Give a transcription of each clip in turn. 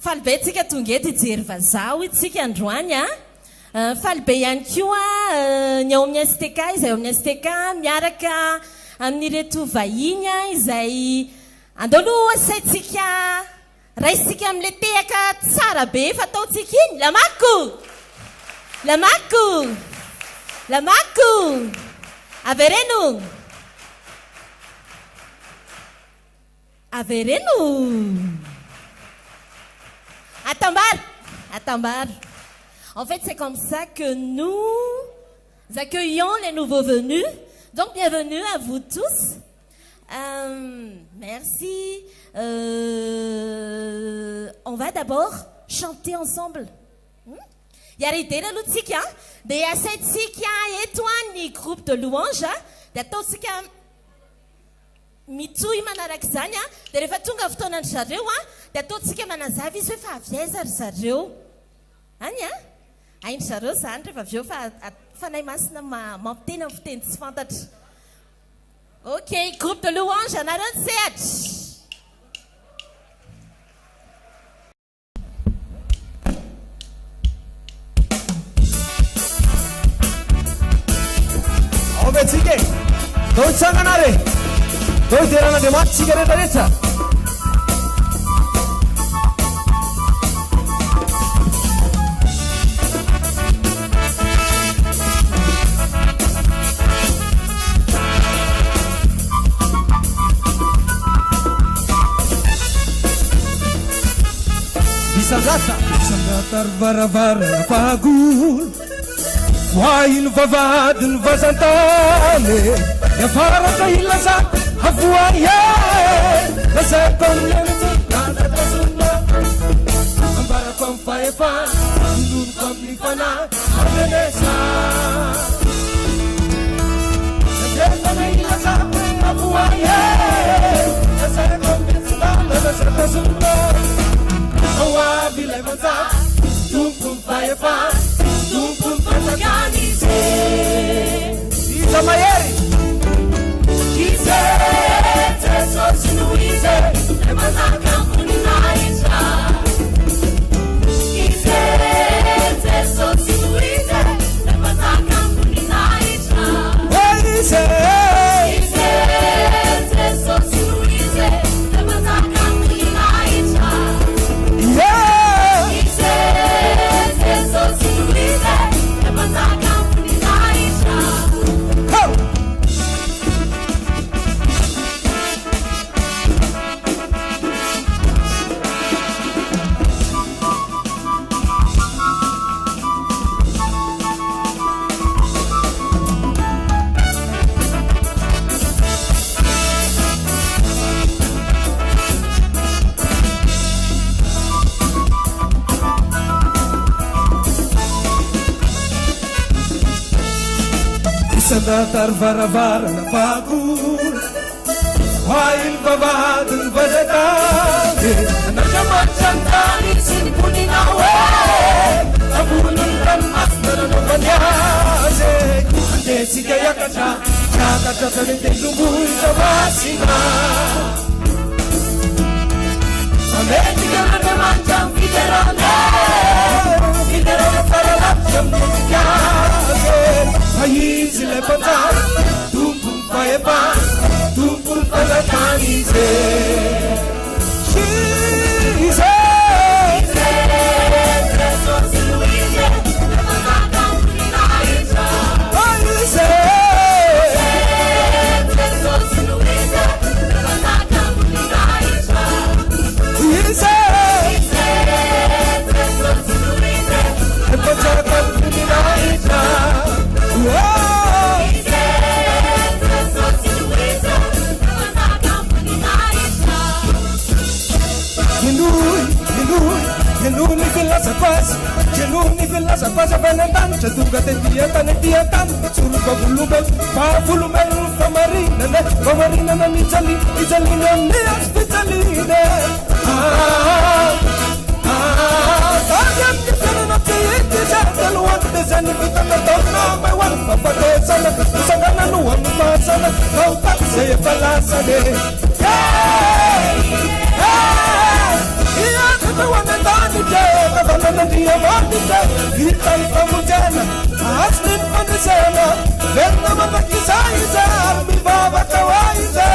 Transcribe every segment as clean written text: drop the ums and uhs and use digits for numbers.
Falibe tsika tonga eto ijery vazaha itsika androany a falibe ihany koa ny ao amin'ny STK izay ao amin'ny STK miaraka amin'ireto vahiny izay andolo asaitsika raisika amin'le tehaka tsara be fataontsika iny lamako lamako lamako avereno avereno Attambal, Attambal. En fait, c'est comme ça que nous accueillons les nouveaux venus. Donc, bienvenue à vous tous. Merci. On va d'abord chanter ensemble. Yaridela Lutsika, de Yasetsikia et toi, ni groupe de louanges, de Totsika. Mitsui manaraksanya de rehefa tonga fotoana ny zareo de ataontsika manazava izy hoe fa avy aiza ry zareo any ainy zareo zany rehefa avy eo fa fanahy masina mampiteny amin'ny fiteny tsy fantatra. Ok, groupe de louange anareo ny sehatra. Ovetsike, doitsanganare. Doi terana de mat cigareta rehetra. Isangata varavara fagul Wain vavadin vazantane Yafarata ilaza Havuaye Lasa konlemti Nada tasuna Ambara konfaefa Nun komplifana Abenesa Yajefana ilaza Havuaye Lasa konlemti Nada tasuna Awa bilevanza Tumpum faefa Tumpum fatakanize Isa Mayeri Sandatar varavara na pagul Wail vavadin vazatane Anajamat santani sinpunina we Abulun ramasnara no vanyase Ande sikaya kacha Chaka chasalinte lungui savasina Ametika rane mancham fiderane Fiderane saralapcham nukiyase Aizi le pantar, tumpul faepa, tumpul falatanize. Shize, tresos Luise, levanata uninaisa. Aize, tresos Luise, levanata uninaisa. Aize, tresos Luise, levanata uninaisa. Geluni villa sa pasa venendan Cetuga te tiatan Suruh buluben Pa buluben Pamarina ne Pamarina ne Ijali ne Ijali ne Zany vitana taona mahoany fampatesana Isangana no amin'ny masana Mahotako zay efa lasany Iakata ho any an-tany dre Kavanan'Andriamanitra dre Vita ny famonjena Asy ny fanisena Verina mandrakizay izy Ary mivavaka ho izy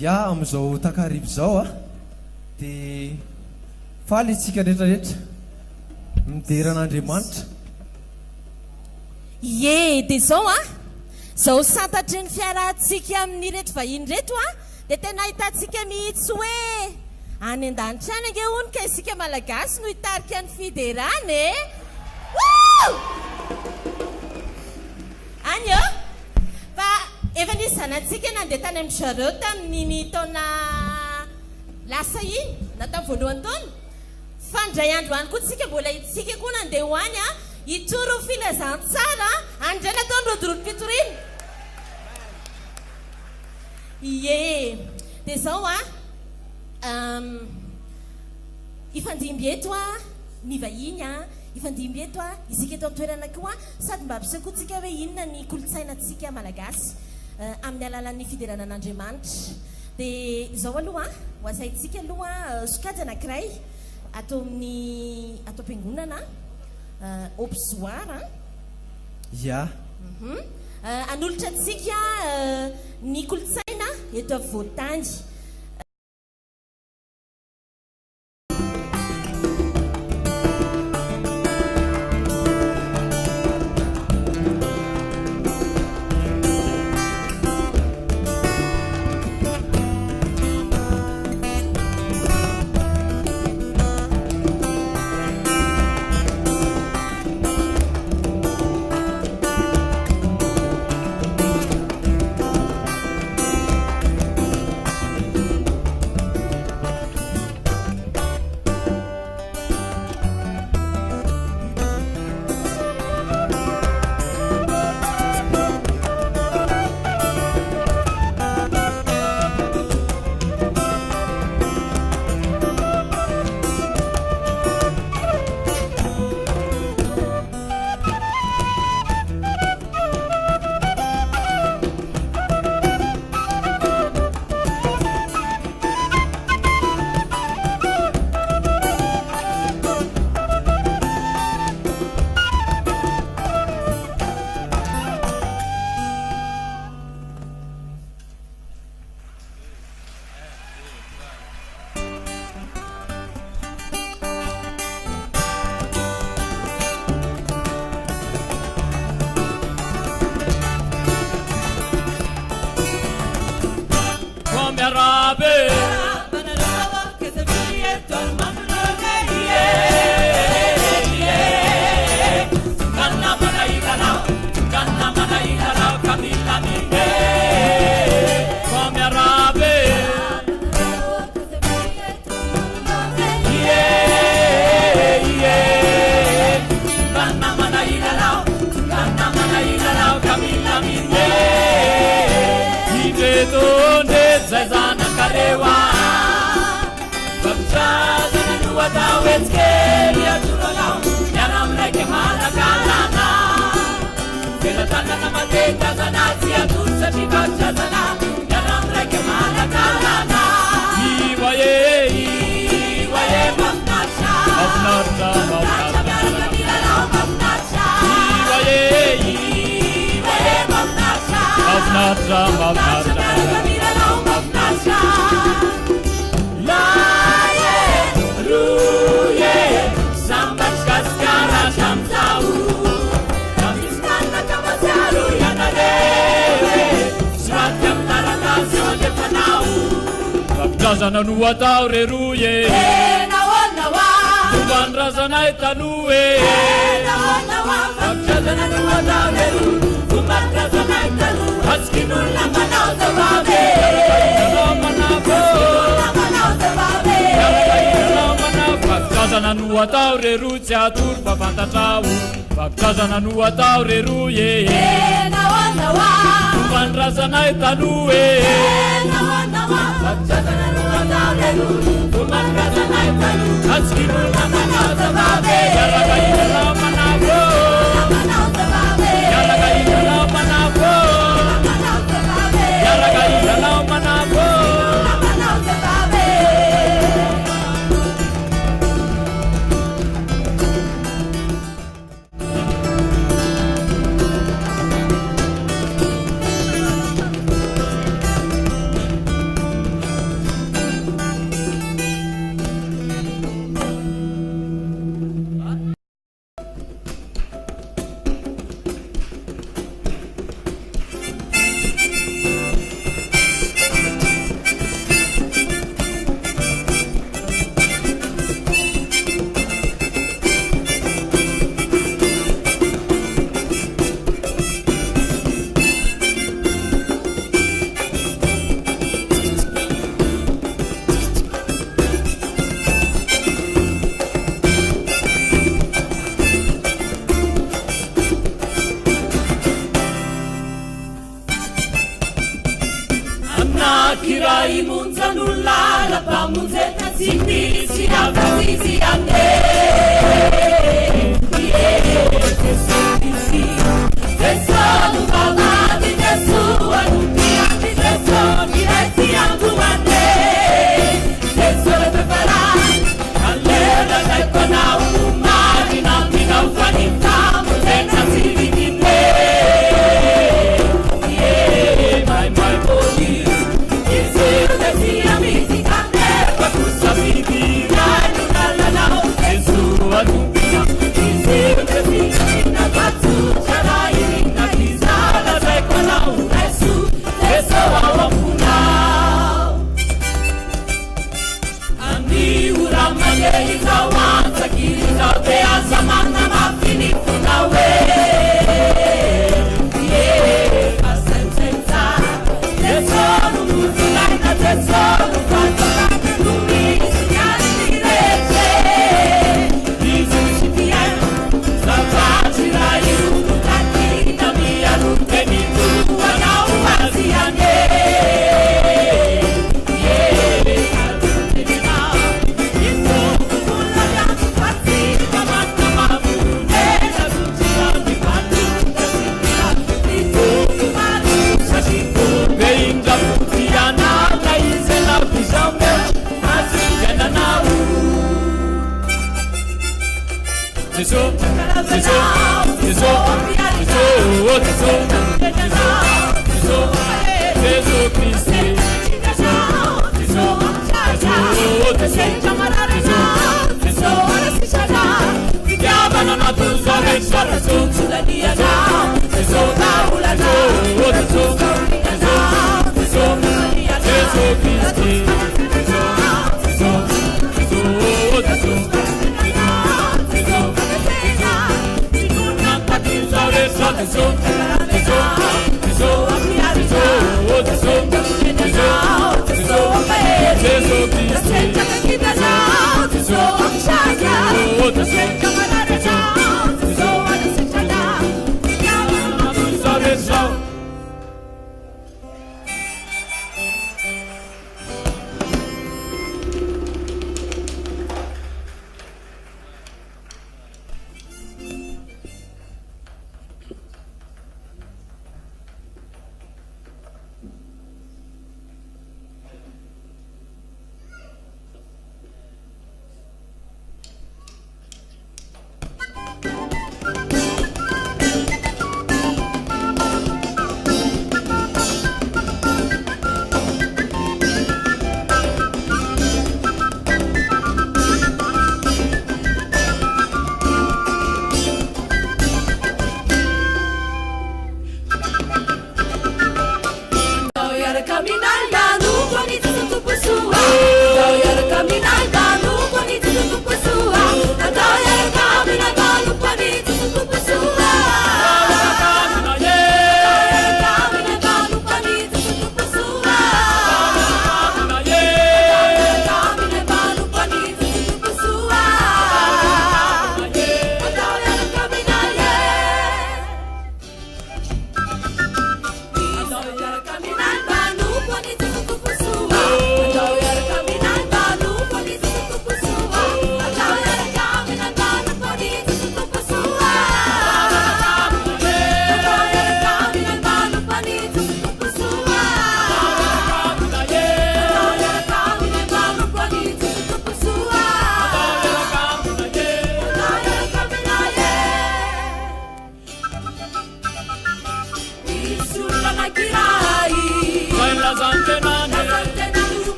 Ya amizao takarivo zao de faly itsika rehetrarehetra mideran'Andriamanitra. Ye de zao zao santatry ny fiarahantsika amin'ny reto vahiny reto de tena hitantsika mihitsy hoe any an-danitra any ange hony ka isika malagasy no hitarika ny fiderany any fa efa nisy zanatsika nandeha tany amin'ny zareo tamin'ny taona lasa iny na tamin'ny voalohany taona fandray andro any koa tsika mbola itsika koa nandeha ho any itoro filazantsara andray nataony rodorodi-pitorina ye de zao ifandimby eto ny vahiny ifandimby eto isika eto amin'ny toerana koa sady mba ampisakoantsika hoe inona ny kolotsainatsika malagasy amin'ny alalan'ny fideranan'Andriamanitra de zao aloha ho asaitsika aloha sokajy anankiray atao amin'ny atao am-piangonana obsoir ya anolotra antsika ny kolotsaina eto afovoantany. Razana nu ataure ruye Tuban razana itanue Razana nu ataure ruye Tuban razana itanue Haskinula manao zababe Razana nu ataure ruye Atur babantatrau Razana nu ataure ruye Tuban razana itanue Kirai munzanulla la pamunzetta sindi si avvisi si ande Tesso nu pavati tesso anuti anti tesso diretti antuante Tesso le preparare all'era dai panau marina di naufanità potenza si vidi me my body Thank you.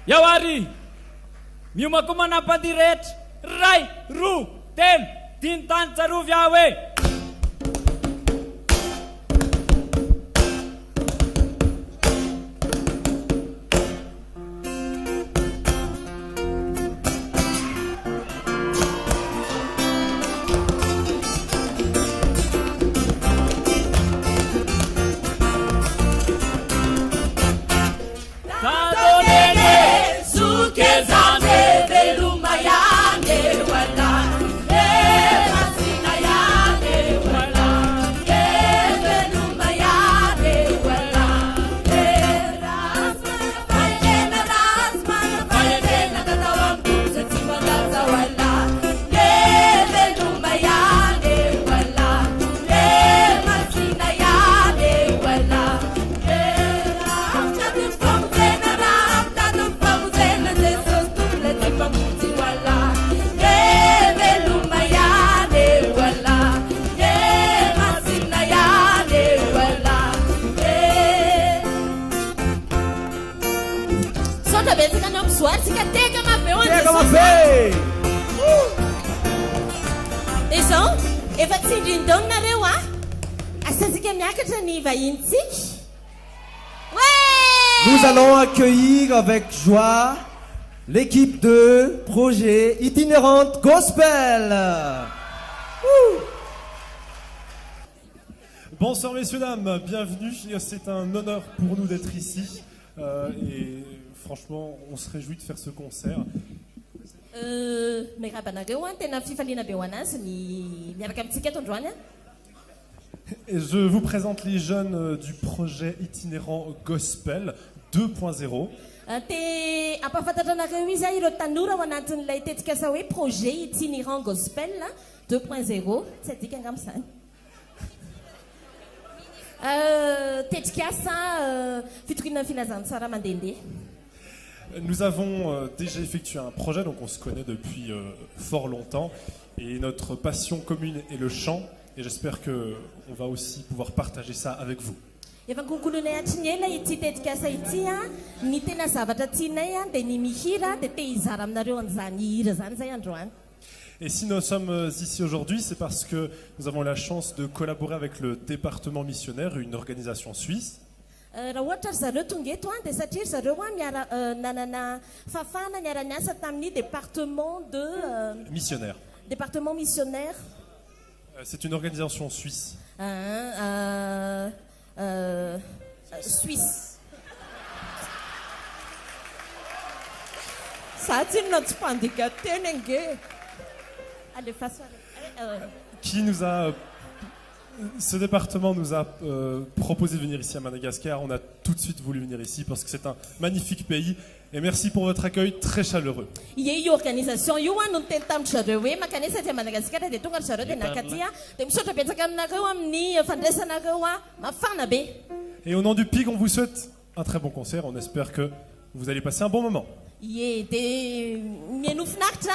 Yawari, miuma kumana padiret, rai, ru, tem, tintan taru vyawe. Masina yane Andra betsaka no mizoary tsika teka mabe ho Teka an'Jesosy. mabe. Dia izao efa tsindrin-taona nareo a asantsika miakatra ny vahintsika. Nous allons accueillir avec joie l'équipe de projet itinérante gospel. Bonsoir messieurs, dames, bienvenue. C'est un honneur pour nous d'être ici. Et franchement, on se réjouit de faire ce concert. Mirabanareo a tena fifaliana be ho anazy ny miaraka amintsika eto androany a. Et je vous présente les jeunes du projet itinérant gospel 2.0. Te ampafantatra anareo izy a ireo tanora ao anatin'ilay tetikasa hoe projet itinérant gospel 2.0 tsy adika angamba izany. Tetikasa fitokina filazantsara mandehandeha. Nous avons déjà effectué un projet, donc on se connaît depuis fort longtemps. Et notre passion commune est le chant. Et j'espère qu'on va aussi pouvoir partager ça avec vous. Efa konkolonay atriny ela ity tetikasa ity a ny tena zavatra tianay a dia ny mihira dia te hizara aminareo an'izany hira zany zay androany. Et si nous sommes ici aujourd'hui, c'est parce que nous avons la chance de collaborer avec le département missionnaire, une organisation suisse. Raha ohatra ry zareo tonga eto a dia satria ry zareo a nanana fafana niara-niasa tamin'ny département Missionnaire. Département missionnaire. C'est une organisation suisse. Suisse. Ça a-t-il notre pandicaté, n'engue? Allez, façon. Qui nous a... Ce département nous a proposé de venir ici à Madagascar. On a tout de suite voulu venir ici parce que c'est un magnifique pays. Et merci pour votre accueil très chaleureux. Io organisation io a no teny tamin'ny zareo hoe makanesa aty Madagasikara dia tonga ry zareo dia nakaty a dia misaotra betsaka aminareo amin'ny fandraisanareo a mafana be. Et au nom du PIG, on vous souhaite un très bon concert. On espère que vous allez passer un bon moment. Ie dia mianofinaritra.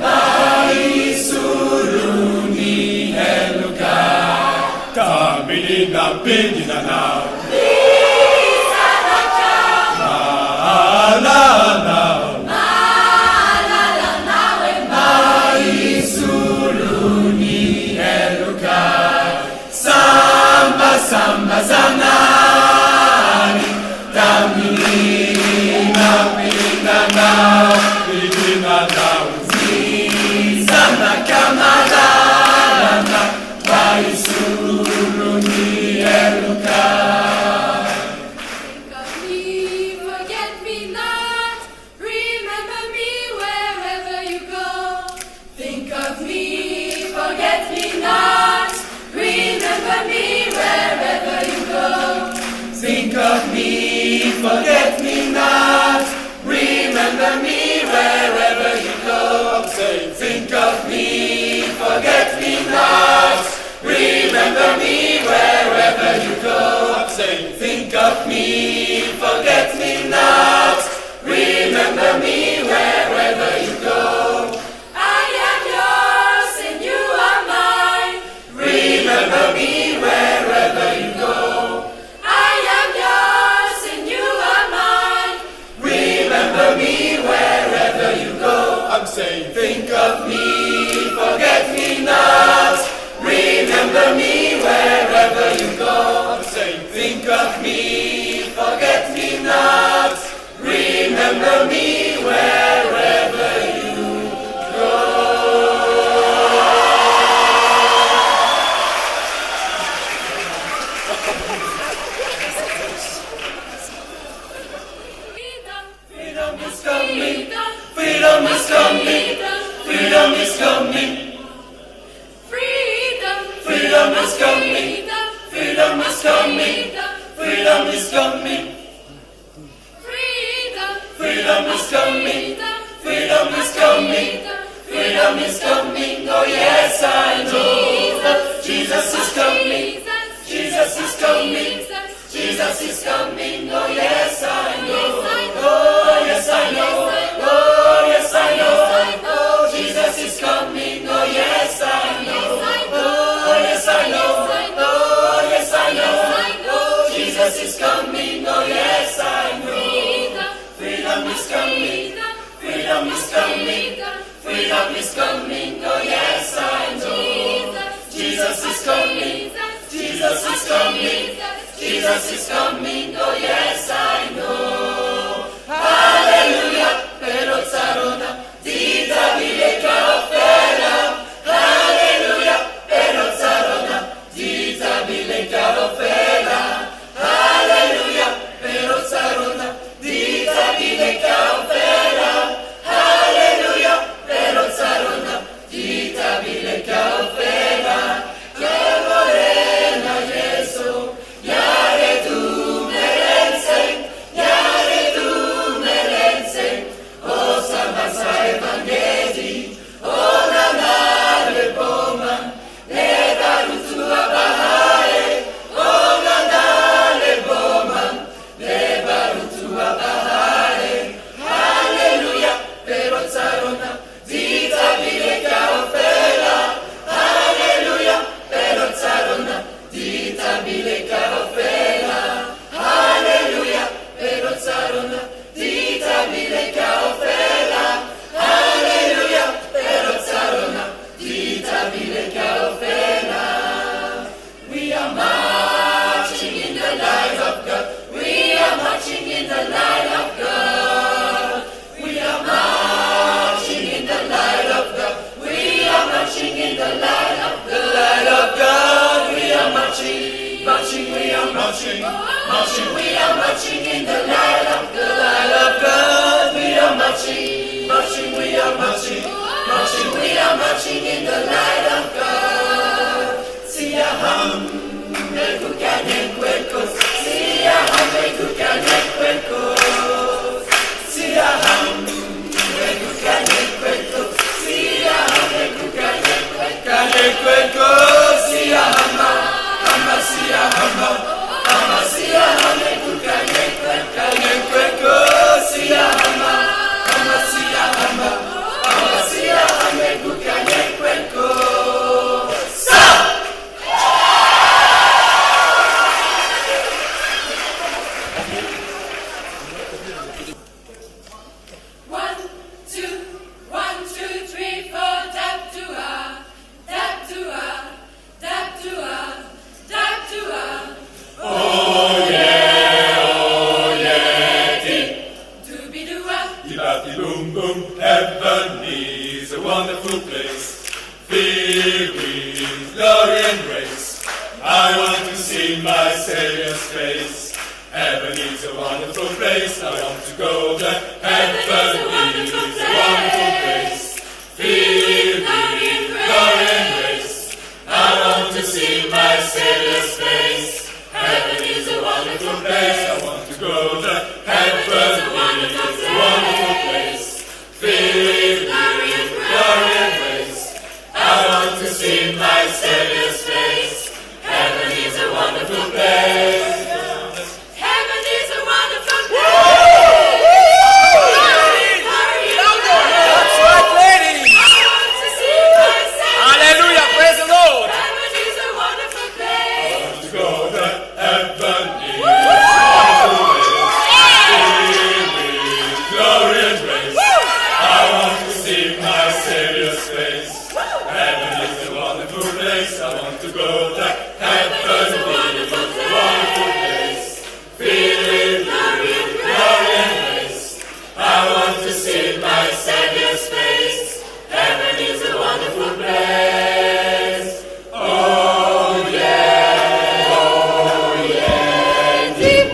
Bye. pendina now. Samba zanani tamina pinga now pinga now zizana kamalana baisuluni eluka. Think of me, forget me not. Remember me wherever you go. Think of me, forget me not. Remember me wherever you go. Think of me, forget me not. Remember me wherever you go. I'm saying, think of me, forget me not. Remember me wherever you go. I'm saying, think of me, forget me not. Remember me wherever you go. I am yours and you are mine. Remember me wherever you go. I am yours and you are mine. Remember me wherever you go. I'm saying, think of me, forget me not. Remember me wherever you go. I'm saying, think of me, forget me not. Remember me wherever you go. Freedom is coming. Freedom is coming. Freedom is coming. Freedom is coming. Freedom is coming. Freedom is coming. Freedom is coming. Freedom is coming. Freedom is coming. Oh yes, I know. Jesus is coming. Jesus is coming. Jesus is coming. Oh yes, I know. Oh yes, I know. Oh yes, I know. Oh Jesus is coming. Oh yes, I know. Oh yes, I know. Oh yes, I know. Oh Jesus is coming. Oh yes, I know. Freedom is coming. Freedom is coming. Freedom is coming. Oh yes, I know. Jesus is coming. Jesus is coming. Jesus is coming. Oh yes, I know. Hallelujah. Pero tsarona dita bileka ofela. Hallelujah. Pero tsarona dita bileka ofela. Hallelujah. Pero tsarona dita bileka ofela. Hallelujah. Pero tsarona dita bileka ofela. Que morena Yesu. Yare tu merensen. Yare tu merensen. Oh Samasa Evangeli. Oh Nanale Boma. Leda Rutua Bahae. Oh Nanale Boma. Leda Rutua Bahae. Hallelujah. Pero tsarona. Dita bileka ofela. Hallelujah. Pero tsarona. Dita bileka ofela. Hallelujah. Pero tsarona. Dita bileka ofela. Hallelujah. Pero tsarona. Dita bileka ofela. We are marching in the light of God. We are marching in the light of God. We are marching in the light of God. We are marching in the light of the light of God. We are marching, marching, we are marching, marching, we are marching in the light of the light of God. We are marching, marching, we are marching, marching, we are marching in the light of God. See a hum, make you can cuecos. See a hum, make you can cuecos. See a hum, make you can cuecos. See a hum, make you can cuecos. See a hum, hama, see a hum, hama, see a hum, make you can cuecos. See a hum, hama, see a hum, hama, see a hum, make you can cuecos. Sa! boom, boom. Heaven is a wonderful place, filled with glory and grace. I want to see my Savior's face. Heaven is a wonderful place, I want to go there. Heaven is a wonderful place, filled with glory and grace. I want to see my Savior's face. Heaven is a wonderful place, I want to go there. Heaven is a wonderful place, filled with glory and grace. I want to see my Savior's face. Heaven is a wonderful place. Heaven is a wonderful place. That's right, ladies. I want to see my Savior. Hallelujah, praise the Lord. Heaven is a wonderful place. To go there. Heaven is a wonderful place, filled with glory and grace. I want to see my Savior's face. Heaven is a wonderful place, I want to go there. Heaven is a wonderful place, filled with glory and grace. I want to see my Savior's face. Heaven is a wonderful place. Oh yeah, oh yeah, deep.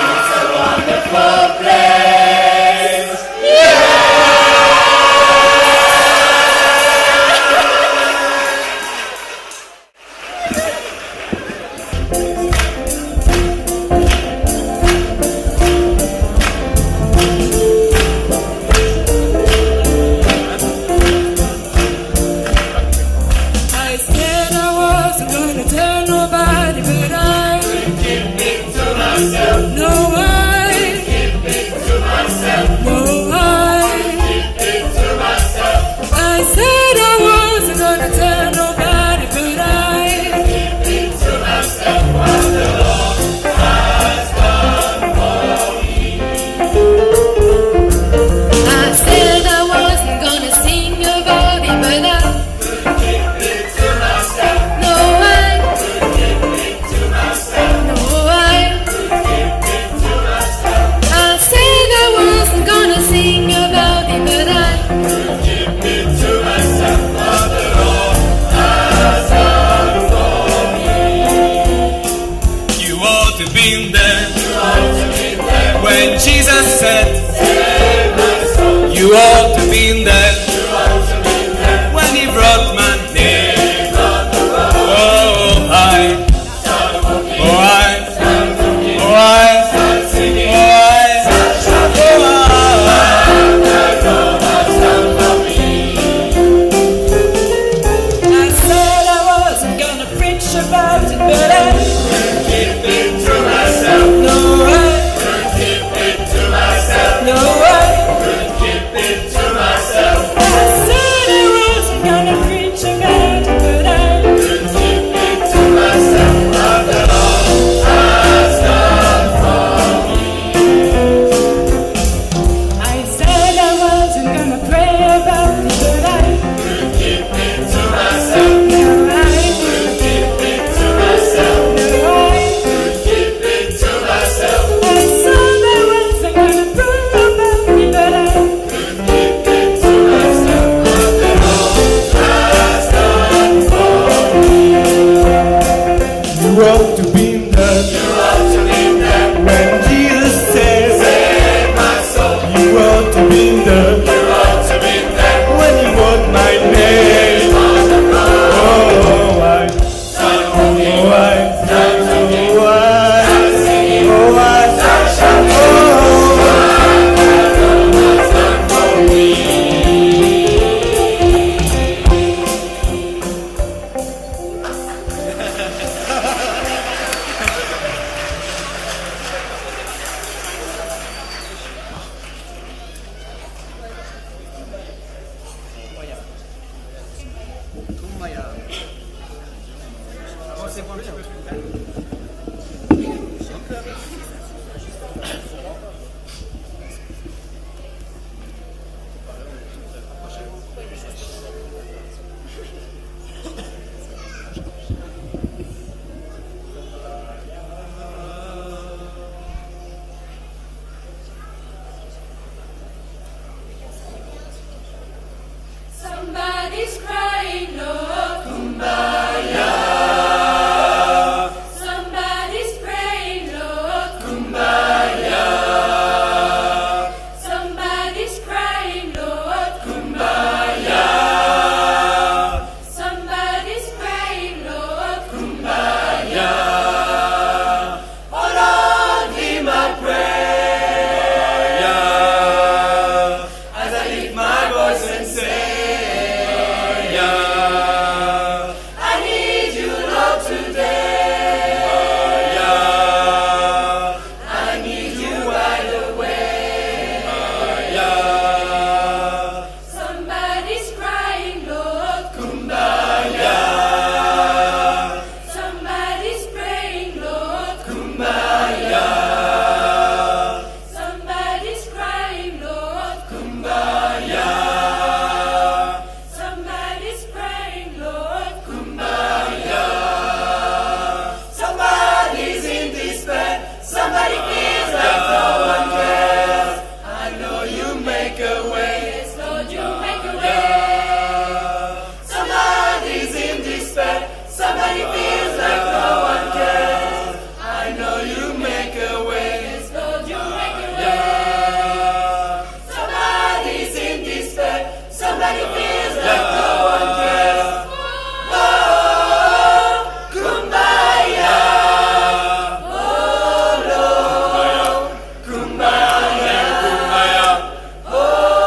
It's a wonderful place. I said I wasn't gonna tell nobody, but I Keep it to myself. know I, Keep it to myself. know I. Keep it to myself. I said I wasn't gonna tell nobody, but I Keep it to myself. What the Lord has done for me. I said I wasn't gonna sing about it, but I Keep it to myself. know I, Keep it to myself. know I. Keep it to myself. I said I wasn't gonna sing about it, but I Keep it to myself. What the Lord has done for me. You ought to be there. You ought to be there. When Jesus said, "Save my soul." You ought to be there. You ought to be there. When He brought man near. Oh, I. Oh, I. Oh, I. I said I wasn't gonna preach about it, but I Keep it to myself. know I, Keep it to myself. know I. Keep it to myself. make a way. Yes, Lord, you make a way. Somebody's in despair. Somebody feels like no one cares. I know you make a way. Yes, Lord, you make a way. Somebody's in despair. Somebody feels like no one cares. Oh, kumbaya. Oh, Lord. Kumbaya. Oh,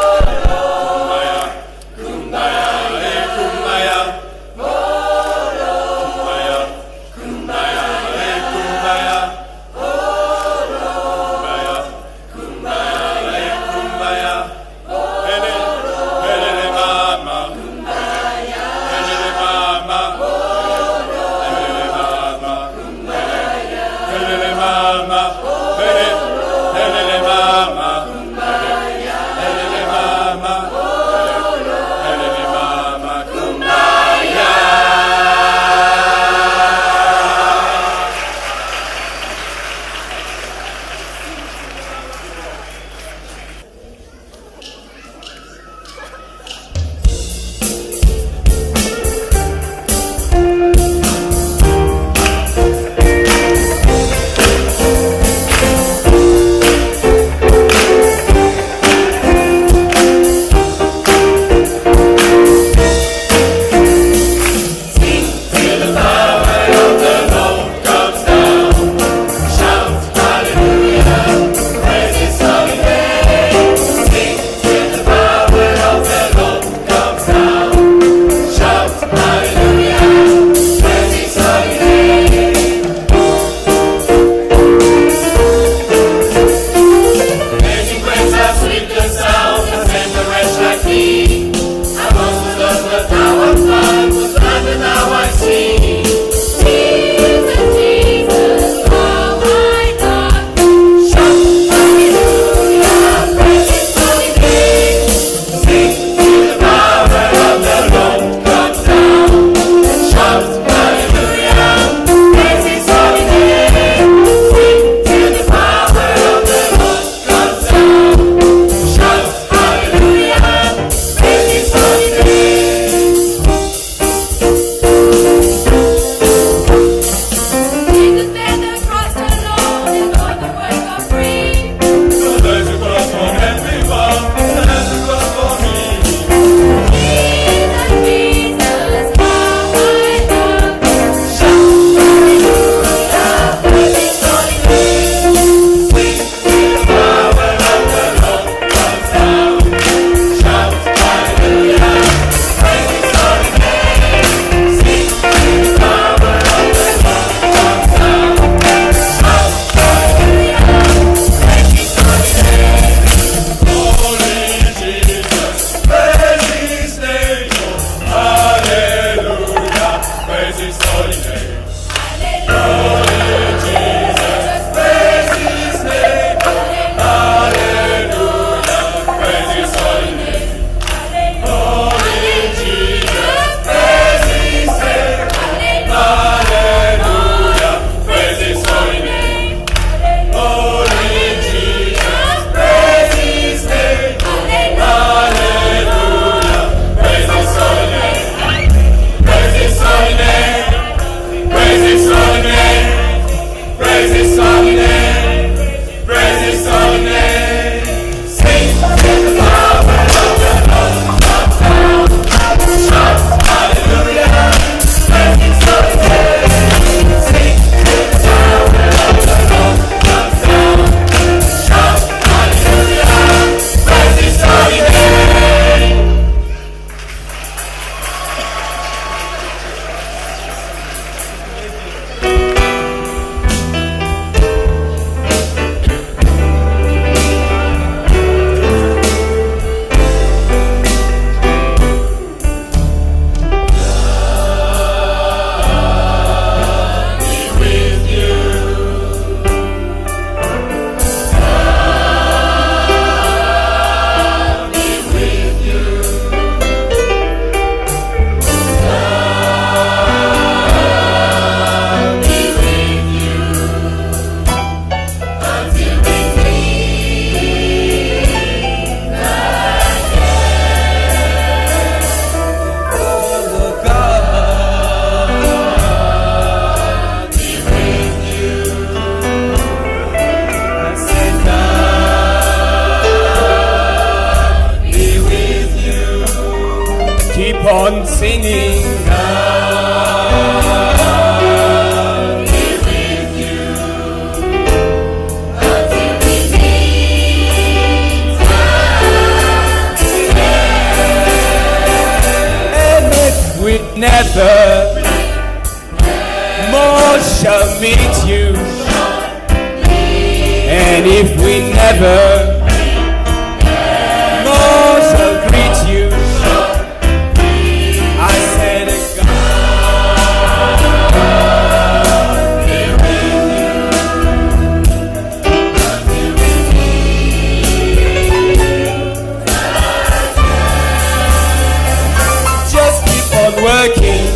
on singing. And if we never more shall meet you, and if we never more shall greet you, I said God be with you. Just keep on working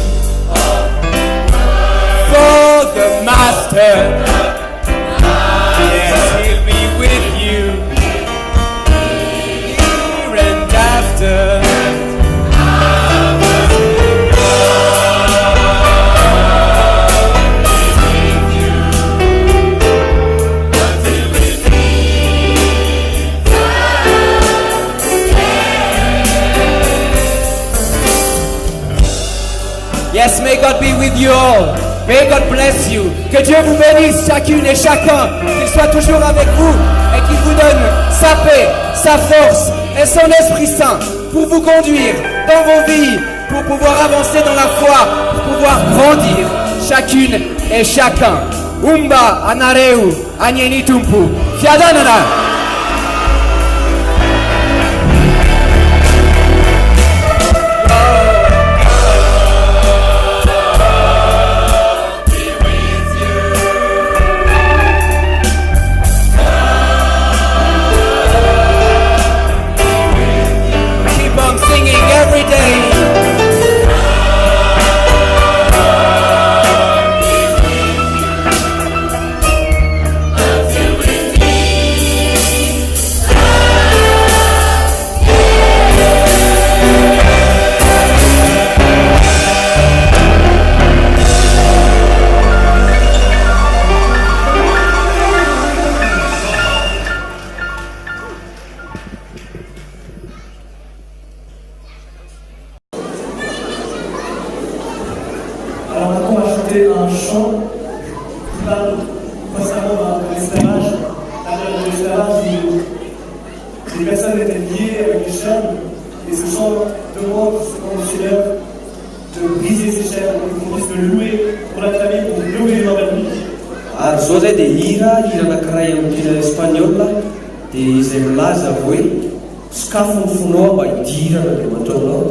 for the Master. Yes, He'll be with you here and after. Yes, may God be with you all. May God bless you. Que Dieu vous bénisse chacune et chacun. Qu'il soit toujours avec vous et qu'il vous donne sa paix, sa force et son Esprit Saint pour vous conduire dans vos vies, pour pouvoir avancer dans la foi, pour pouvoir grandir chacune et chacun. Umba anareu anyenitumpu. Fiadanana. Every day. Alors maintenant, on va chanter un chant qui parle constamment de l'esclavage. À l'heure de l'esclavage, les personnes étaient liées avec des chaînes, et ce chant demande justement au Seigneur de briser ces chaînes, pour qu'on puisse le louer pour l'acclamer, pour louer les noms de lui. Ary zao zay dia hira anankiray amin'ny tena espaniola dia izay milaza hoe sakafo ny fonao mba hidirana dia mataonao.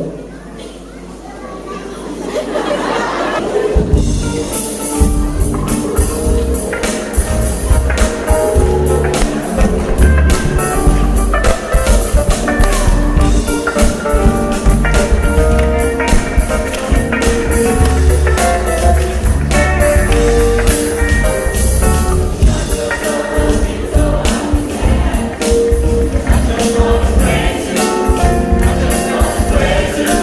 Praise you.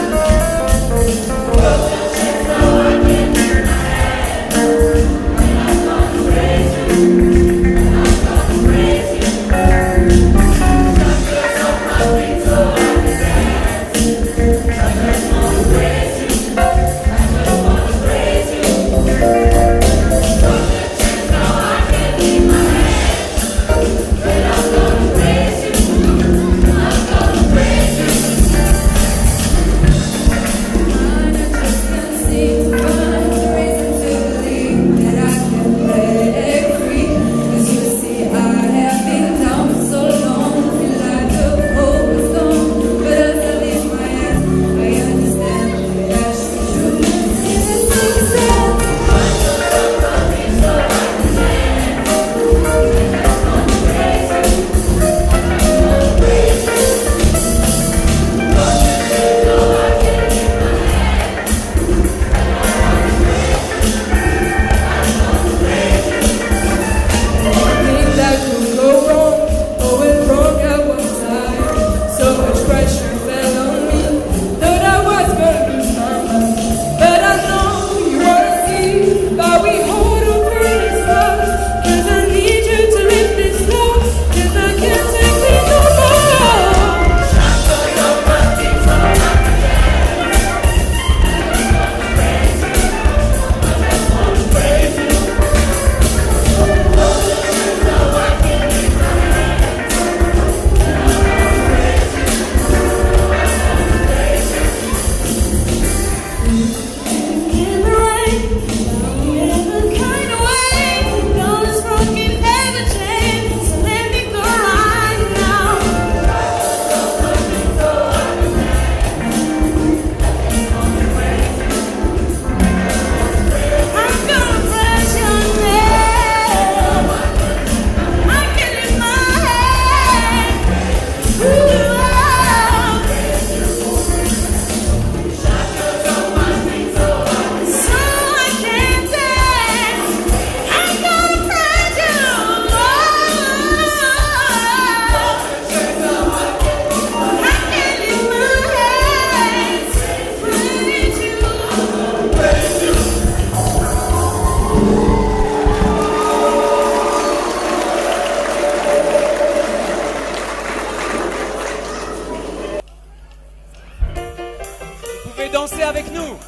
pouvez danser avec nous.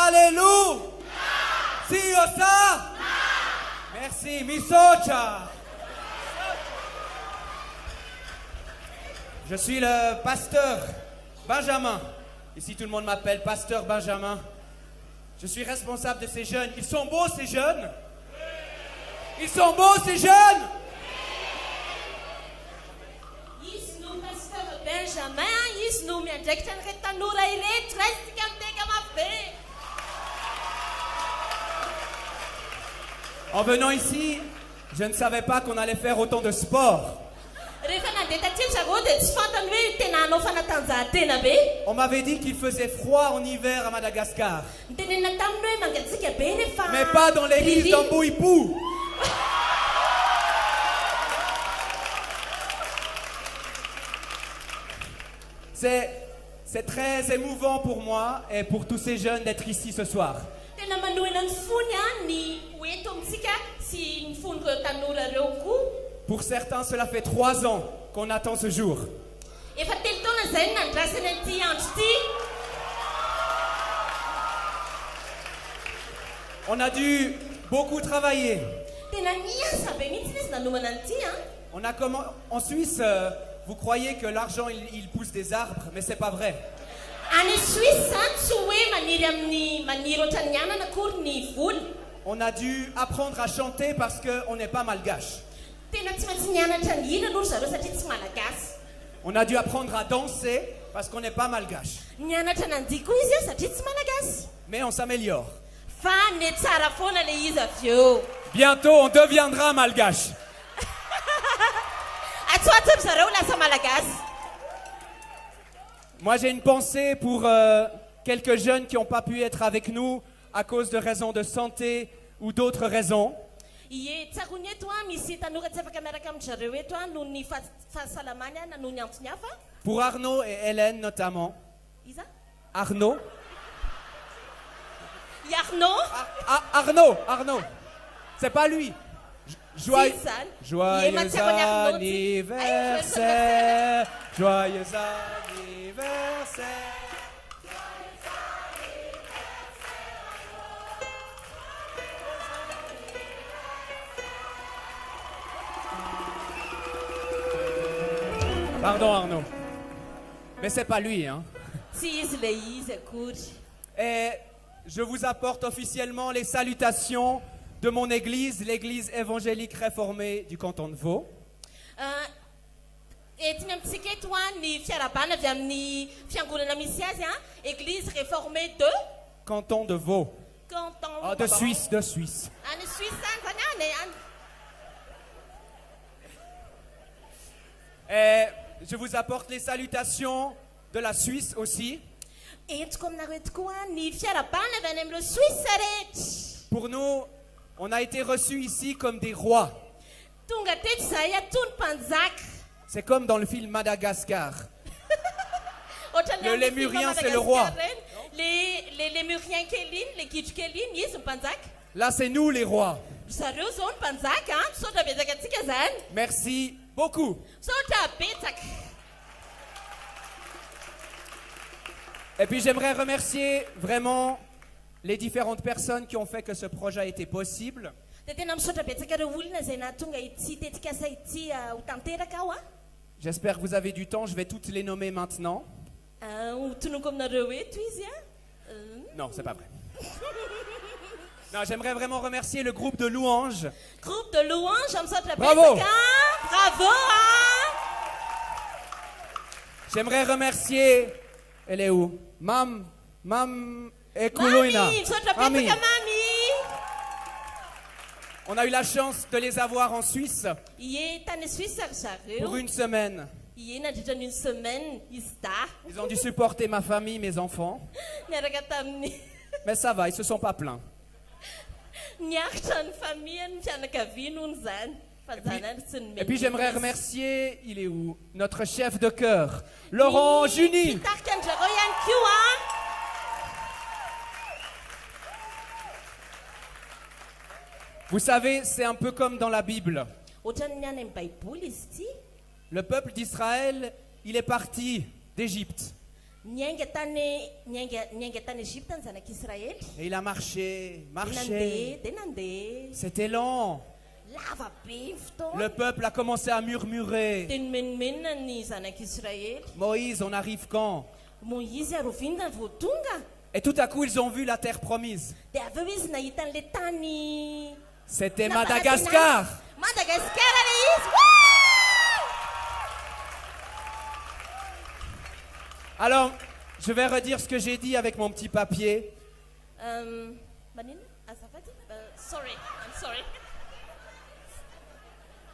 Alléluia. Siosa. Merci, Misocha. Je suis le pasteur Benjamin. Ici, tout le monde m'appelle pasteur Benjamin. Je suis responsable de ces jeunes. Ils sont beaux, ces jeunes? Ils sont beaux, ces jeunes? Izy no pasteur Benjamin, izy no miandraikitra ny retanora iretra, izy tika miteka mabe. En venant ici, je ne savais pas qu'on allait faire autant de sport. Rehefa nandeha tatrehitra dia tsy fantany hoe tena hanao fanatanjahantena be. On m'avait dit qu'il faisait froid en hiver à Madagascar. Nitenenina taminy hoe mangatsiaka be rehefa. Mais pas dans l'église d'Ambouipou. C'est très émouvant pour moi et pour tous ces jeunes d'être ici ce soir. Tena manohana ny fony ny hoeto amintsika sy ny foniko tanora reo koa. Pour certains, cela fait 3 ans qu'on attend ce jour. Efa telo taona zay nandrasana ity andro ity. On a dû beaucoup travailler. Tena niasa be mihitsy izy nanomana an'ity. En Suisse, vous croyez que l'argent il pousse des arbres, mais c'est pas vrai. Any Suisse tsy hoe maniry amin'ny maniry ohatran'ny anana akory ny voly. On a dû apprendre à chanter parce qu'on n'est pas malgache. Tena tsy maintsy nianatra ny hina aloha zareo satria tsy malagasy. On a dû apprendre à danser parce qu'on n'est pas malgache. Nianatra nandihy koa izy satria tsy malagasy. Mais on s'améliore. Fa ne tsara foana le izy avy eo. Bientôt, on deviendra malgache. Atsoatso zareo lasa malagasy. Moi, j'ai une pensée pour quelques jeunes qui n'ont pas pu être avec nous à cause de raisons de santé ou d'autres raisons. Ie tsakony eto misy tanora tsy afaka miaraka amin'ny zareo eto noho ny fahasalamany noho ny antony hafa. Pour Arnaud et Hélène notamment. Iza? Arnaud. Arnaud. Arnaud. C'est pas lui. Joyeux anniversaire. Joyeux anniversaire. Pardon Arnaud. Mais c'est pas lui, hein. Et je vous apporte officiellement les salutations de mon église, l'église évangélique réformée du canton de Vaud. Etiny amintsika eto ny fiarabana avy amin'ny fiangonana misy azy église réformée de canton de Vaud. Canton de Suisse. Any Suisse zany Et je vous apporte les salutations de la Suisse aussi. Entiko aminareo tokoa ny fiarabana avy any amin'ireo Suisse rehetra. Pour nous, on a été reçus ici comme des rois. Tonga teto zahay atony mpanjaka. C'est comme dans le film Madagascar. Le lémurien, c'est le roi. Les lémuriens keliny, les gidro keliny, izy mpanjaka. Là, c'est nous les rois. Zareo zao ny mpanjaka, misaotra betsaka antsika zany. Merci beaucoup. Misaotra betsaka. Et puis j'aimerais remercier vraiment les différentes personnes qui ont fait que ce projet a été possible. J'espère que vous avez du temps, je vais toutes les nommer maintenant. Non, c'est pas vrai. Non, j'aimerais vraiment remercier le groupe de louanges. Groupe de louanges, bravo. Bravo. J'aimerais remercier, elle est où? Mam et Koulouina. Mami. On a eu la chance de les avoir en Suisse pour une semaine. Ils ont dû supporter ma famille, mes enfants. Mais ça va, ils se sont pas plaints. Et puis j'aimerais remercier, il est où? Notre chef de chœur, Laurent Juni. Vous savez, c'est un peu comme dans la Bible. Le peuple d'Israël, il est parti d'Égypte. Et il a marché. C'était lent. Le peuple a commencé à murmurer. Moïse, on arrive quand? Et tout à coup, ils ont vu la terre promise. C'était Madagascar. Alors, je vais redire ce que j'ai dit avec mon petit papier. Sorry, I'm sorry.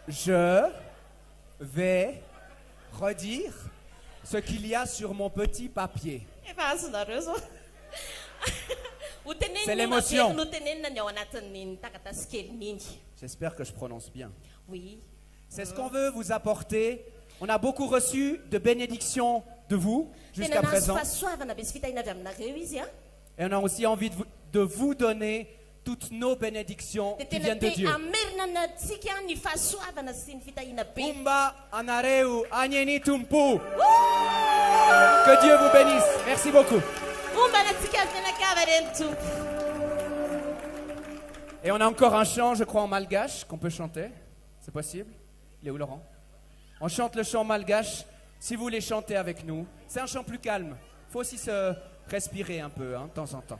Je vais redire ce qu'il y a sur mon petit papier. C'est l'émotion. J'espère que je prononce bien. Oui. C'est ce qu'on veut vous apporter. On a beaucoup reçu de bénédictions de vous jusqu'à présent. Et on a aussi envie de vous donner toutes nos bénédictions qui viennent de Dieu. Umba anareu anyeni tumpu. Que Dieu vous bénisse. Merci beaucoup. Et on a encore un chant, je crois, en malgache qu'on peut chanter. C'est possible? Il est où, Laurent? On chante le chant malgache. Si vous voulez chanter avec nous, c'est un chant plus calme. Il faut aussi se respirer un peu, de temps en temps.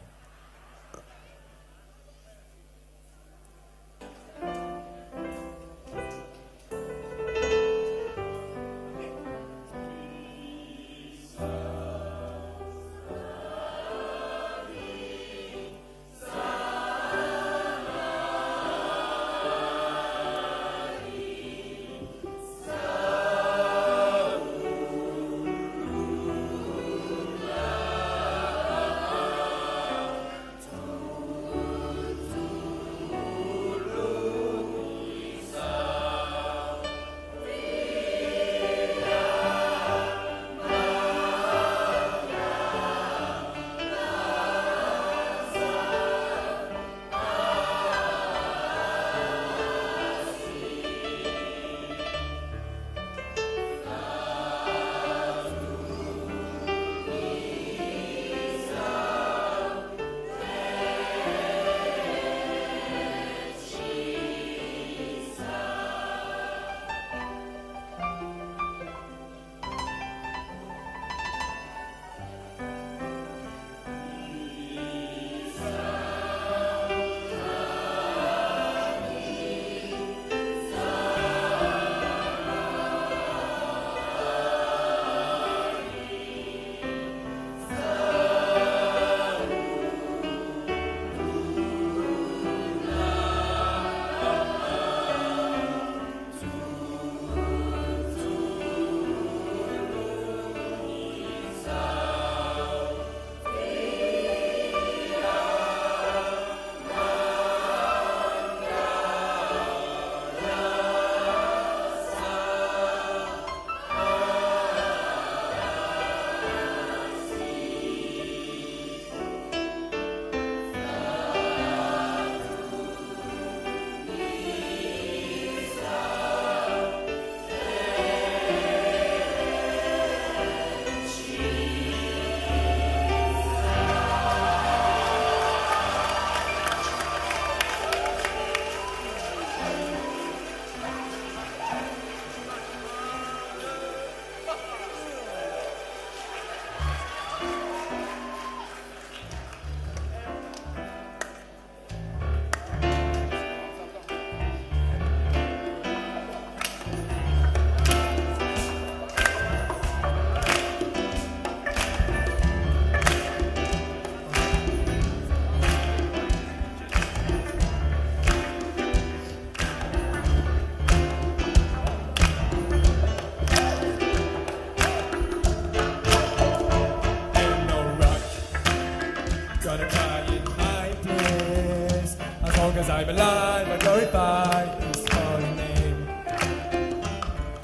I'm alive, I glorify His holy name.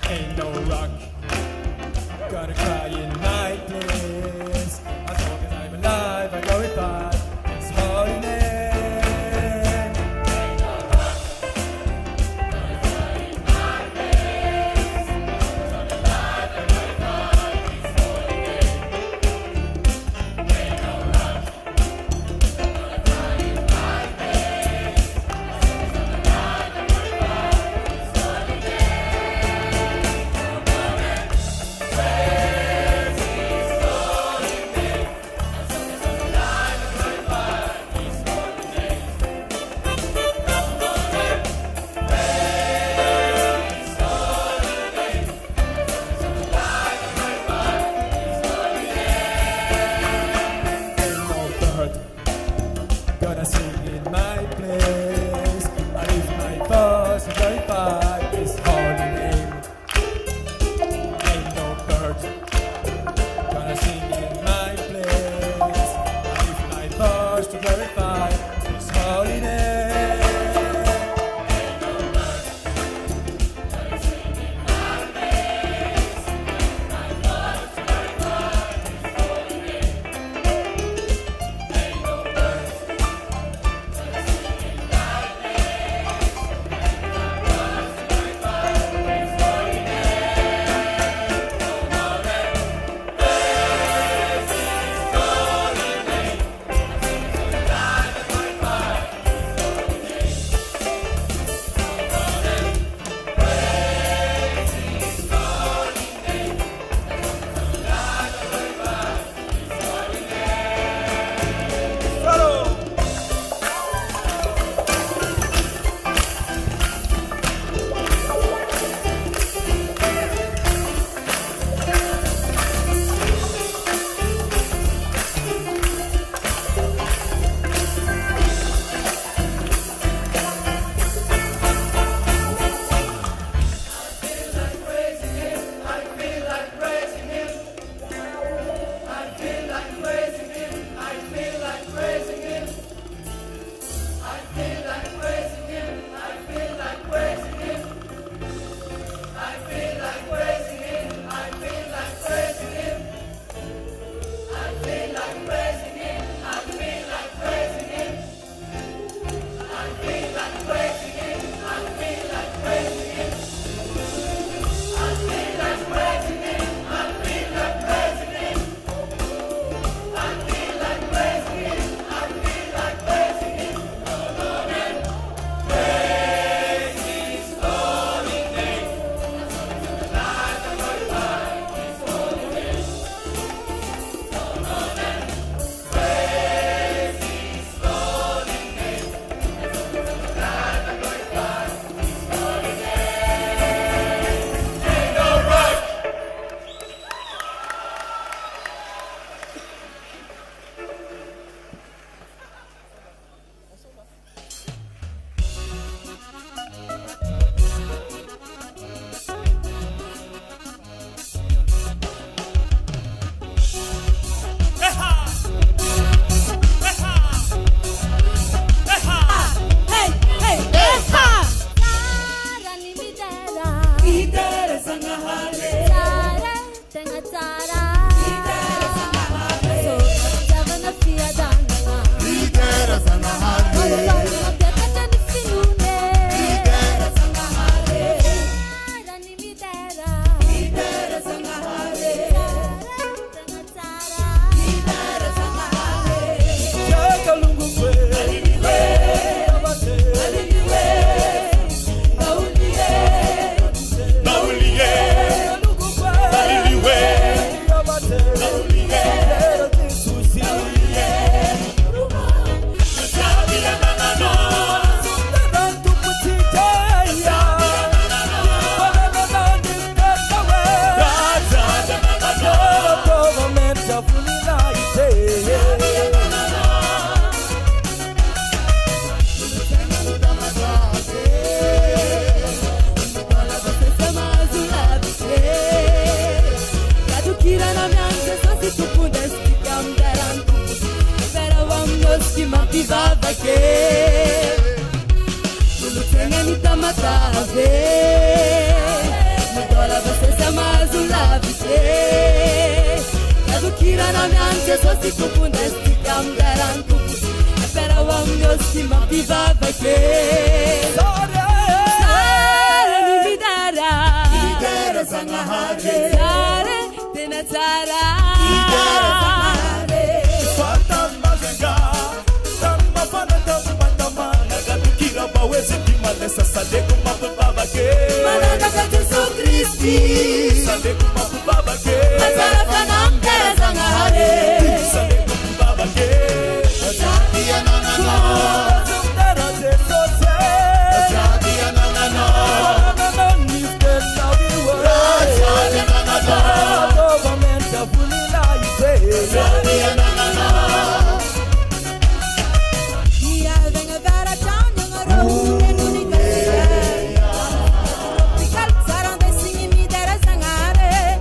Ain't no rock gonna cry in my place. As long as I'm alive, I glorify His holy name. Ain't no rock gonna cry in my place. As I'm alive, I glorify His holy name. Ain't no rock gonna cry in my place. Gonna sing in my to glorify His holy name. Sarang de singing me there as an are.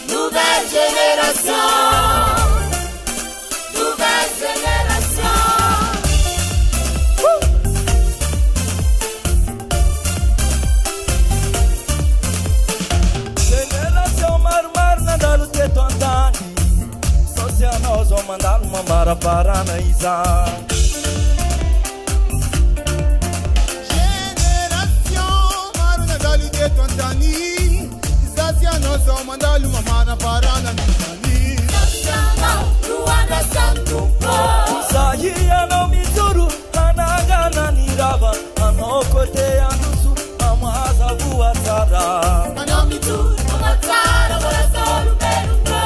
Nouvelle génération, nouvelle génération. Génération marmar nandalo teto antany, sosianao zao mandalo mamaraparana izany. Mandalu mamana parana ni Luanda Santupo Sahiya no mizuru Anagana ni rava Anokote anusu Amaza buatara Anomitu Amatara Barasolu Berungo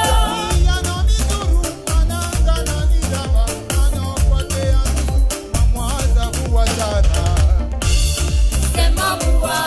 Anomizuru Anagana ni rava Anokote anusu Amaza buatara Semamua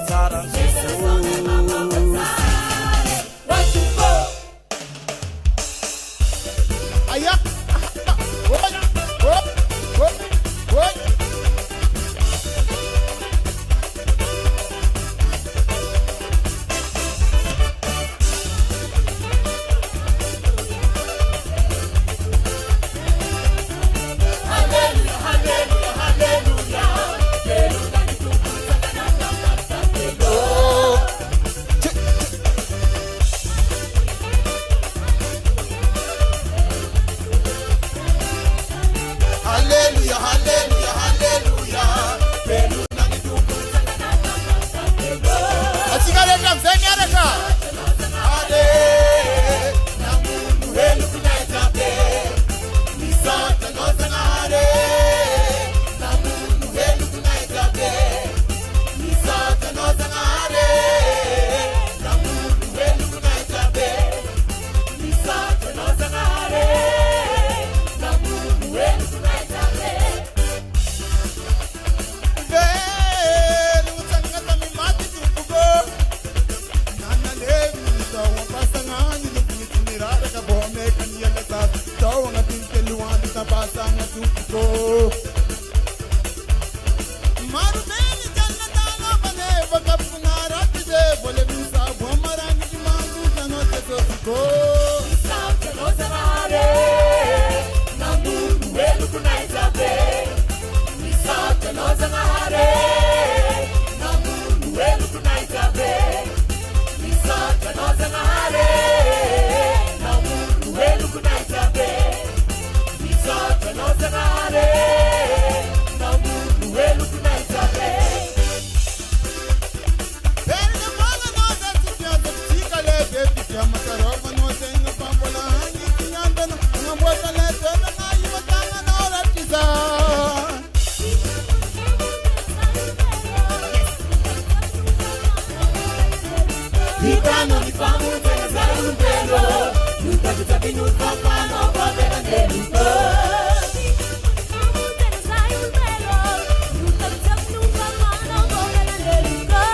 tsara Aya. Oi. Oi. Oi. Hallelujah, hallelujah, hallelujah. Asigareka mzee areka. Hale. Namungu helu kunaita pe. Nisata nozana hale. Namungu helu kunaita pe. Nisata nozana hale. Namungu helu kunaita pe. Nisata nozana hale. Namungu helu kunaita pe. Velu tangata mi mati tukugo. Nana levi tawa pasangani lukumitinirara kabome kaniyalata. Tawa nga pinteluani tabasanga tukugo. Maru beni jannatana bane vakapunara tide vole visa bhomarani kimangu jano teso tuko. Nisata nozana hale. Namungu helu kunaita pe. Nisata nozana hale. Namungu helu kunaita pe. Nisata nozana hale. Namungu helu kunaita pe. Nisata nozana hale. Namungu helu kunaita pe. Perde manga noza tukiaza tika lebe pika makarova noza inga pambola hangi kinyanda na ngambota lebe na iwatanga na oratiza. Hitano ni pamu tena za upendo. Nuka tutapi nuka pano kwa tena neluko.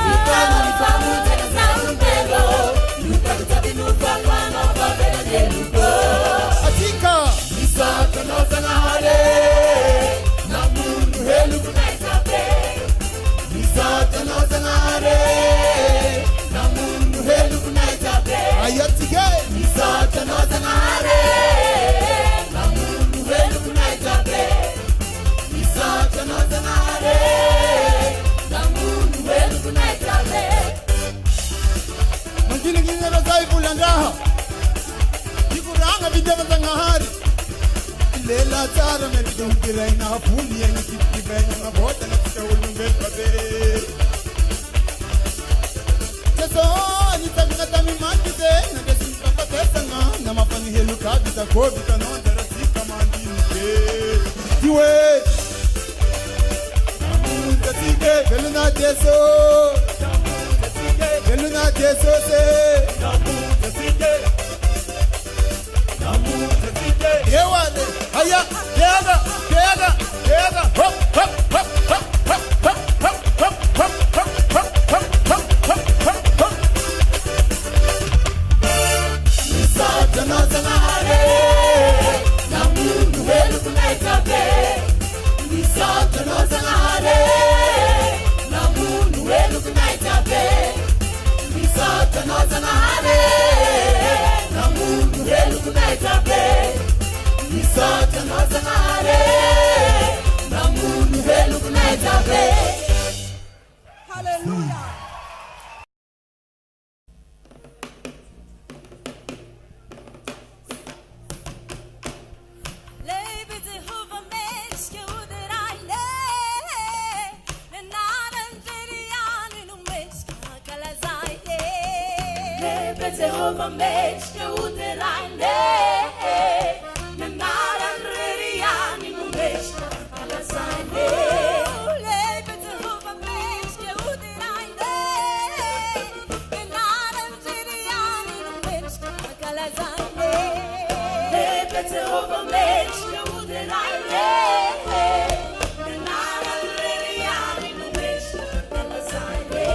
Hitano ni pamu tena za upendo. Nuka tutapi nuka pano kwa tena neluko. Atika. Nisata nozana hale. Namungu helu kunaita pe. Nisata nozana hale. Namungu helu kunaita pe. Ayatige. Nisata nozana hale. Namungu helu kunaita pe. Nisata nozana hale. Namungu helu kunaita pe. Mangini ngina zai bulangaha. Ikuranga videma zangahari. Lela tara meridum kiraina puli yani kitti bena bota na tawulunge kabere. Ni tangata mi mandide na desinta patesanga na mapani helu kabita kobita no ndara sika mandike diwe namunga tige beluna teso beluna teso se namunga tige yewale aya yega hop hop hop hop hop hop hop hop hop hop hop hop. Nisata nozana hale. Namungu helu kunaita pe. Nisata nozana hale. Namungu helu kunaita pe. Nisata nozana hale. Namungu helu kunaita pe. Nisata nozana hale. Namungu helu kunaita pe. Hallelujah. Jehovah makes you the line. Nanara Riani Mumesh, Alasane. Jehovah makes you the line. Nanara Riani Mumesh, Alasane. Jehovah makes you the line. Nanara Riani Mumesh, Alasane.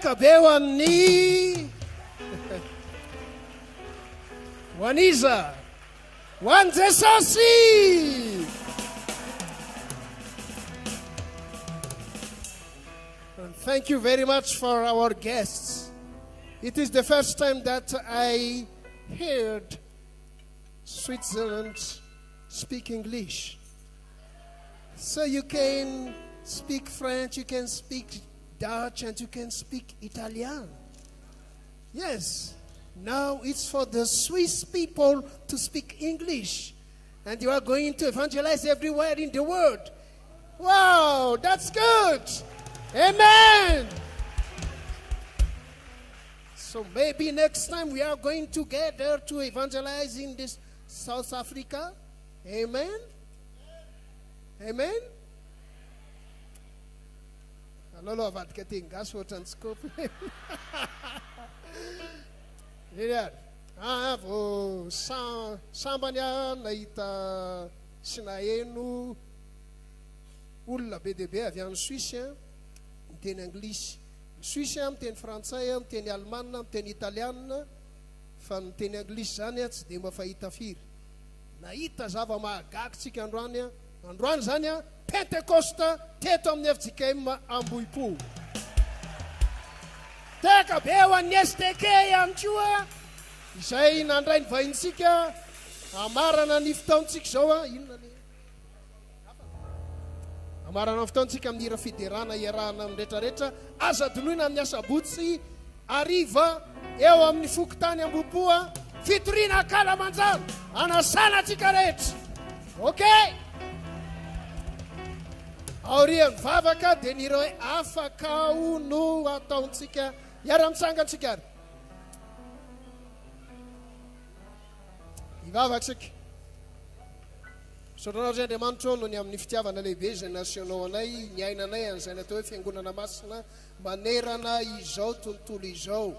Tekabewani Waniza Wanzesasi. And thank you very much for our guests. It is the first time that I heard Switzerland speak English. So you can speak French, you can speak Dutch, and you can speak Italian. Yes, now it's for the Swiss people to speak English. And you are going to evangelize everywhere in the world. Wow, that's good. Amen. So maybe next time we are going together to evangelize in this South Africa. Amen. Amen. I don't know about getting gas, water, and scope. Yeah. I have Sambanya Naita Sinaenu Ulla BDB avy Suisse, miteny English. Suisse miteny Frantsay, miteny Allemand, miteny Italiana, fa miteny English zany tsy dia mafahita firy. Nahita zava-mahagaga androany. Androany zany Pentecosta teto amin'ny FJKM Ambohipo. Teka be ho an'ny STK ihany koa izay nandray ny vahintsika amarana ny fotoantsika zao inona le amarana ny fotoantsika amin'ny hira fiderana iarahana amin'ny rehetrarehetra aza doloina amin'ny asabotsy ariva eo amin'ny fokotany Ambohipo fitoriana Kalamanjana anasana antsika rehetra. Okay. Aorian'ny vavaka dia nira hoe afaka no ataontsika iara-mitsangantsika ary. Ivavatsika. Sotranao zay Andriamanitra no ny amin'ny fitiavana lehibe izay nasionao anay, ny ainanay an'izay natao hoe fiangonana masina manerana izao tontolo izao.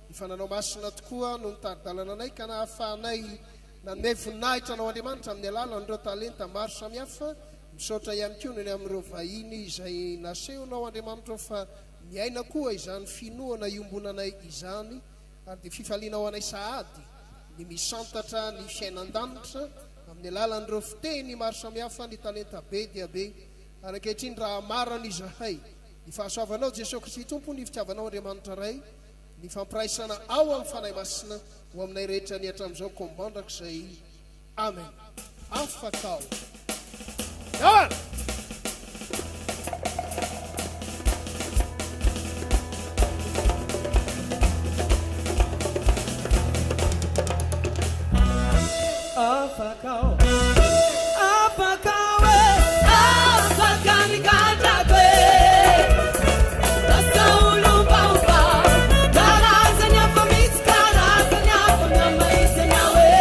Ny fananao masina tokoa no nitaridalana anay ka nahafahanay nanome voninahitra anao Andriamanitra amin'ny alalan'ireo talenta maro samihafa. Misaotra ihany koa ny amin'ireo vahiny izay nasehonao Andriamanitra fa miaina koa izany finoana iombonanay izany ary dia fifalianao anay sahady ny misantatra ny fiainan-danitra amin'ny alalan'ireo fiteny maro samihafa ny talenta be dia be ary ankehitriny raha marana izahay ny fahasoavanao Jesosy Kristy Tompo ny fitiavanao Andriamanitra ray ny fampiraisana ao amin'ny fanahy masina ho aminay rehetra ny hatramin'izao kombandrak'izay. Amen. Afaka ao. Come on. Afakao, afakawe, afakani kantakwe. Tasaulu bauba, tarazanya famitska, tarazanya famamaisanya we.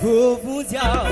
Vuvuziao.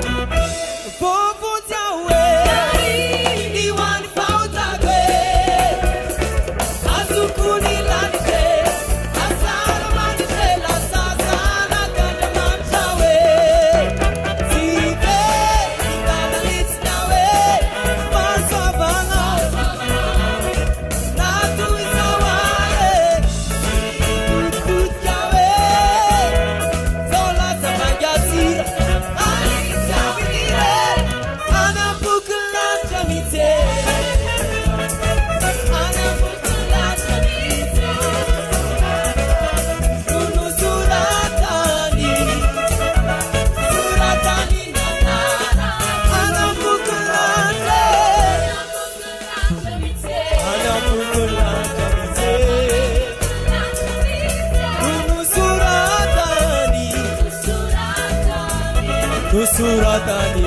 Suratani.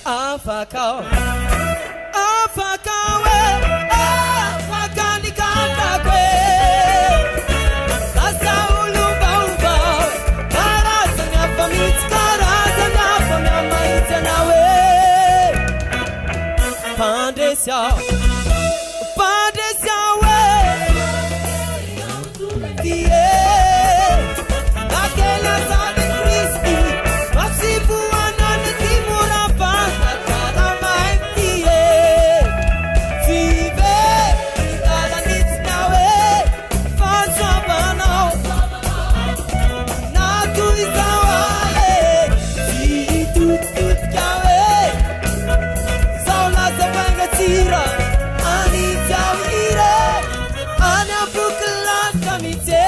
Afakao, afakawe, afakani kantakwe. Pandesia Aquela Santa Cristi Pasifu anone timura pasta Cada mai tie Vive Cada nit nawe Fasa banao Natu isawae Si tut kawe Saula sabanga tira Ani tawire Ana bukelan kamite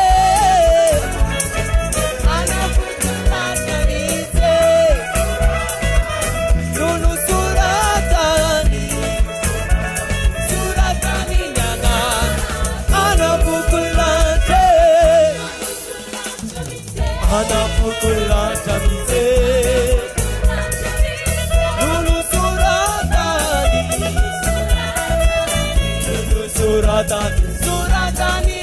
Ana pukulata mize Lulu suratani Lulu suratani